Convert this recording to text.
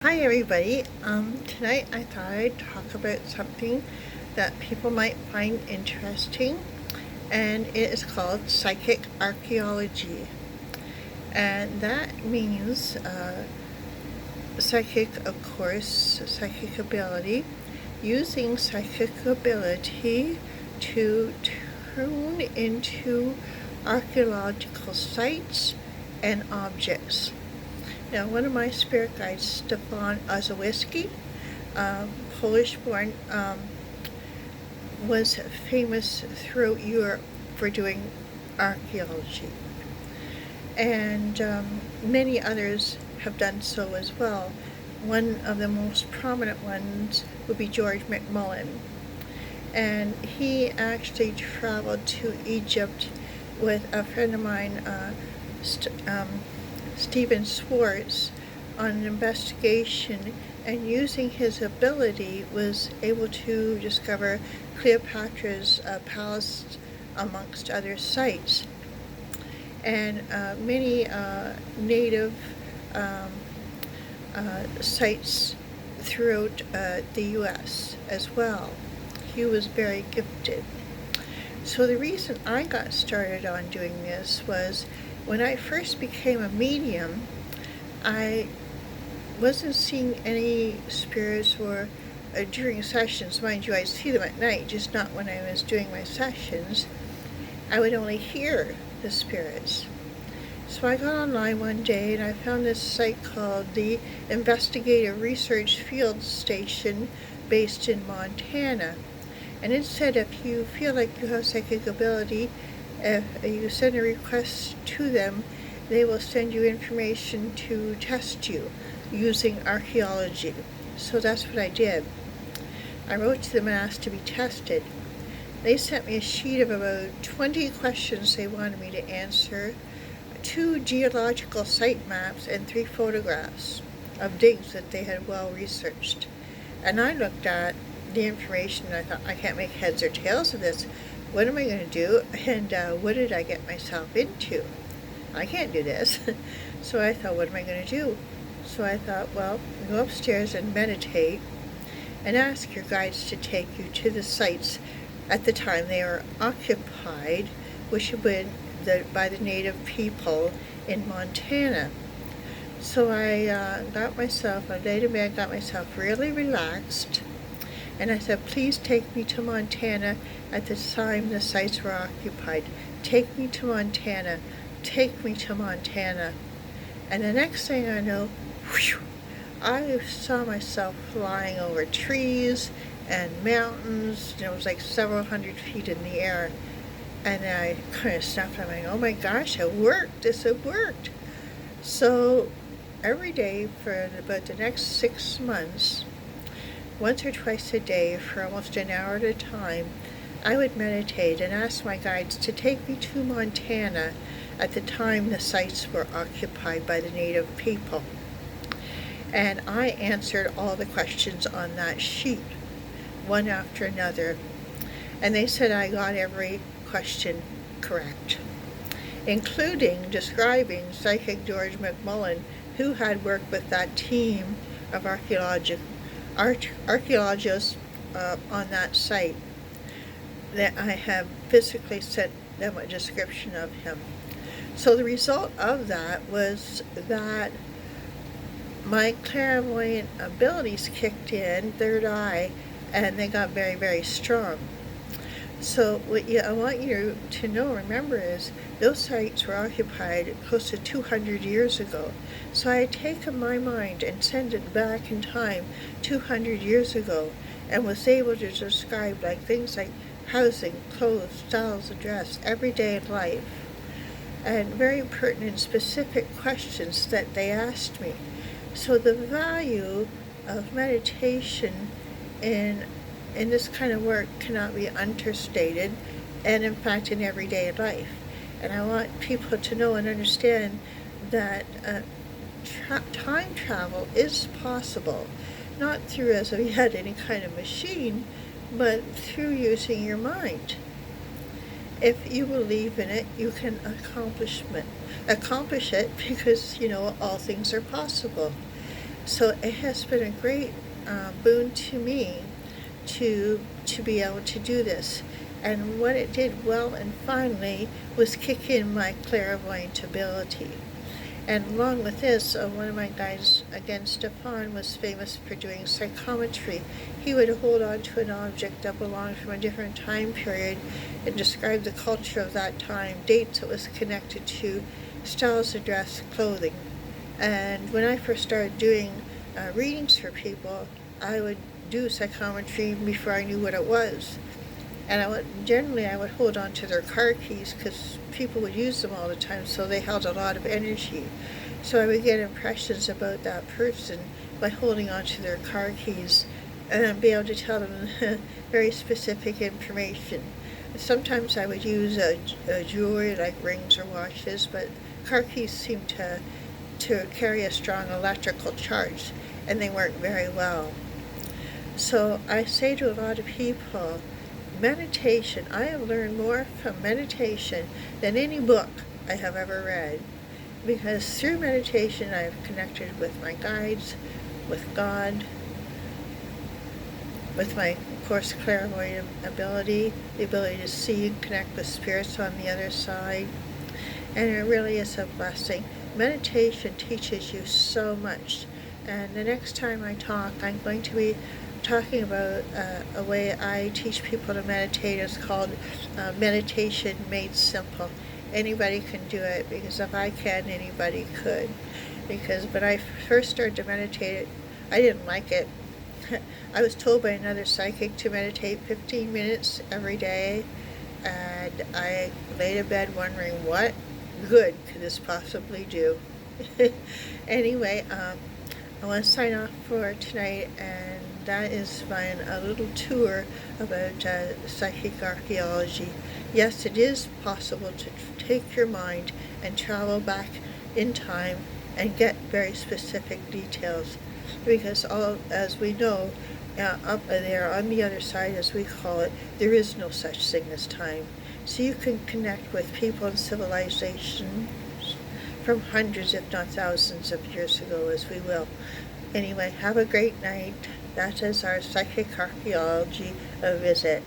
Hi everybody. Tonight I thought I'd talk about something that people might find interesting, and it is called psychic archaeology. And that means psychic, of course, psychic ability, using psychic ability to tune into archaeological sites and objects. Now, one of my spirit guides, Stefan Ozawiski, Polish-born, was famous throughout Europe for doing archaeology. And many others have done so as well. One of the most prominent ones would be George McMullen. And he actually traveled to Egypt with a friend of mine, Stephen Swartz, on an investigation, and using his ability was able to discover Cleopatra's palace amongst other sites, and many native sites throughout the U.S. as well. He was very gifted. So the reason I got started on doing this was when I first became a medium, I wasn't seeing any spirits or during sessions. Mind you, I'd see them at night, just not when I was doing my sessions. I would only hear the spirits. So I got online one day and I found this site called the Investigative Research Field Station based in Montana. And it said if you feel like you have psychic ability, if you send a request to them, they will send you information to test you using archaeology. So that's what I did. I wrote to them and asked to be tested. They sent me a sheet of about 20 questions they wanted me to answer, 2 geological site maps, and 3 photographs of digs that they had well researched. And I looked at the information and I thought, I can't make heads or tails of this. What am I going to do? And what did I get myself into? I can't do this. So I thought, what am I going to do? So I thought, well, go upstairs and meditate and ask your guides to take you to the sites at the time they were occupied, which had been by the native people in Montana. So I laid in bed, got myself really relaxed, and I said, please take me to Montana at the time the sites were occupied. Take me to Montana. Take me to Montana. And the next thing I know, whew, I saw myself flying over trees and mountains. It was like several hundred feet in the air. And I kind of stopped and I'm like, oh my gosh, it worked. This had worked. So every day for about the next 6 months, once or twice a day for almost an hour at a time, I would meditate and ask my guides to take me to Montana at the time the sites were occupied by the native people. And I answered all the questions on that sheet, one after another. And they said I got every question correct, including describing psychic George McMullen, who had worked with that team of archaeologists on that site. That I have physically sent them a description of him. So the result of that was that my clairvoyant abilities kicked in, third eye, and they got very, very strong. So what I want you to know, remember, is those sites were occupied close to 200 years ago. So I had taken my mind and sent it back in time 200 years ago and was able to describe things like housing, clothes, styles of dress, everyday life, and very pertinent, specific questions that they asked me. So the value of meditation in this kind of work cannot be understated, and in fact in everyday life. And I want people to know and understand that time travel is possible, not through, as of yet, any kind of machine, but through using your mind. If you believe in it, you can accomplish it because, all things are possible. So it has been a great boon to me to be able to do this. And what it did well and finally was kick in my clairvoyant ability. And along with this, one of my guides, again, Stefan, was famous for doing psychometry. He would hold on to an object that belonged from a different time period and describe the culture of that time, dates it was connected to, styles of dress, clothing. And when I first started doing readings for people, I would do psychometry before I knew what it was. And I would hold on to their car keys because people would use them all the time, so they held a lot of energy. So I would get impressions about that person by holding on to their car keys and then be able to tell them very specific information. Sometimes I would use a jewelry like rings or watches, but car keys seemed to carry a strong electrical charge, and they work very well. So I say to a lot of people, meditation, I have learned more from meditation than any book I have ever read, because through meditation I've connected with my guides, with God, with my, of course, clairvoyant ability, the ability to see and connect with spirits on the other side, and it really is a blessing. Meditation teaches you so much, and the next time I talk, I'm going to be talking about a way I teach people to meditate. It's called Meditation Made Simple. Anybody can do it, because if I can, anybody could. Because when I first started to meditate, I didn't like it. I was told by another psychic to meditate 15 minutes every day, and I laid in bed wondering what good could this possibly do. Anyway, I want to sign off for tonight, and that is a little tour about psychic archaeology. Yes, it is possible to take your mind and travel back in time and get very specific details, because as we know, up there on the other side, as we call it, there is no such thing as time. So you can connect with people and civilizations from hundreds, if not thousands of years ago, as we will. Anyway, have a great night. That is our psychic archaeology visit.